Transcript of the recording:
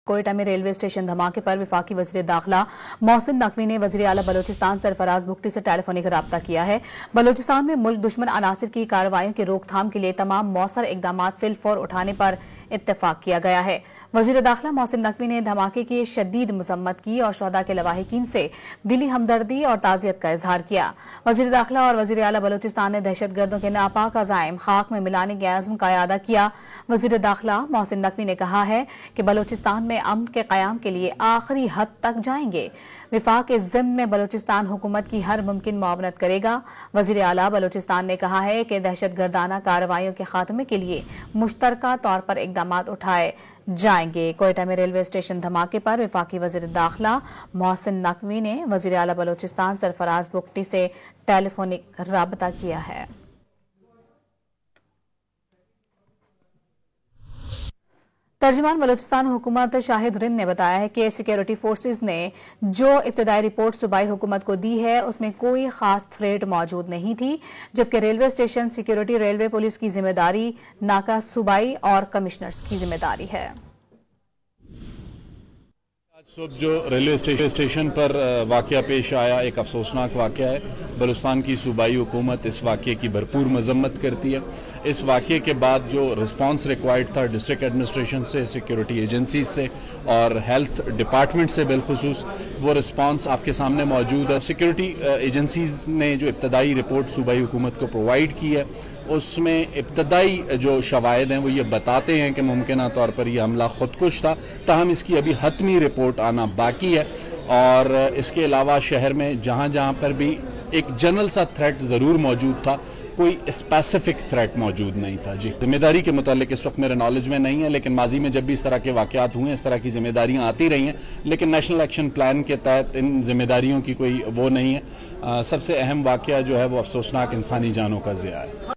कोयटा में railway station धमाके पर वफाकी वज़ीर दाखिला मोहसिन नकवी ने वज़ीर आला बलोचिस्तान सरफराज बुगटी से टेलीफोनिक राब्ता किया है। बलोचिस्तान में मुल्क दुश्मन अनासिर की कार्रवाइयों की रोकथाम के लिए तमाम मौसर इकदाम फिलफौर उठाने पर इत्तेफाक किया गया है। वज़ीर दाखिला मोहसिन नकवी ने धमाके की शदीद मजम्मत की और शोहदा के लवाहिकीन से दिली हमदर्दी और ताज़ियत का इजहार किया। वज़ीर दाखिला और वज़ीर आला बलोचिस्तान ने दहशतगर्दों के नापाक अज़ाइम खाक में मिलाने के आज़म का इयादा किया। वज़ीर दाखिला मोहसिन नकवी ने कहा है कि बलोचिस्तान में अमन के क़याम के लिए आखिरी हद तक जाएंगे। विफाक के ज़िम्मे में बलोचिस्तान हुकूमत की हर मुमकिन मुआवनत करेगा। वज़ीर आला बलोचिस्तान ने कहा है कि दहशतगर्दाना कार्रवाइयों के खात्मे के लिए मुश्तरका तौर पर इकदाम उठाए जाएंगे। कोयटा में रेलवे स्टेशन धमाके पर वफाकी वज़ीर दाखिला मोहसिन नकवी ने वज़ीर आला बलोचिस्तान सरफराज बुगटी से टेलीफोनिक राब्ता किया है। तर्जुमान बलोचिस्तान हुकूमत शाहिद रिंद ने बताया है कि सिक्योरिटी फोर्सेज ने जो इब्तदाई रिपोर्ट सूबाई हुकूमत को दी है उसमें कोई खास थ्रेट मौजूद नहीं थी, जबकि railway station security railway police की जिम्मेदारी नाका सूबाई और कमिश्नर्स की जिम्मेदारी है। सुबह जो रेलवे स्टेशन पर वाक़या पेश आया एक अफसोसनाक वाक़या है। बलूचिस्तान की सूबाई हुकूमत इस वाक़े की भरपूर मजम्मत करती है। इस वाक़े के बाद जो रिस्पांस रिक्वायर्ड था डिस्ट्रिक्ट एडमिनिस्ट्रेशन से, सिक्योरिटी एजेंसीज से और हेल्थ डिपार्टमेंट से बिलखुसूस, वो रिस्पांस आपके सामने मौजूद है। सिक्योरिटी एजेंसीज ने जो इब्तदाई रिपोर्ट सूबाई हुकूमत को प्रोवाइड की है उसमें इब्तदाई जो शवाहिद हैं वो ये बताते हैं कि मुमकिन तौर पर यह हमला खुदकुश था, ताहम इसकी अभी हतमी रिपोर्ट आना बाकी है। और इसके अलावा शहर में जहाँ जहाँ पर भी एक जनरल सा थ्रेट ज़रूर मौजूद था, कोई स्पेसिफिक थ्रेट मौजूद नहीं था। जी, जिम्मेदारी के मुतालिक इस वक्त मेरे नॉलेज में नहीं है, लेकिन माजी में जब भी इस तरह के वाक़यात हुए इस तरह की जिम्मेदारियां आती रही हैं, लेकिन नेशनल एक्शन प्लान के तहत इन जिम्मेदारियों की कोई वो नहीं है। सबसे अहम वाक़या जो है वो अफसोसनाक इंसानी जानों का ज़िया है।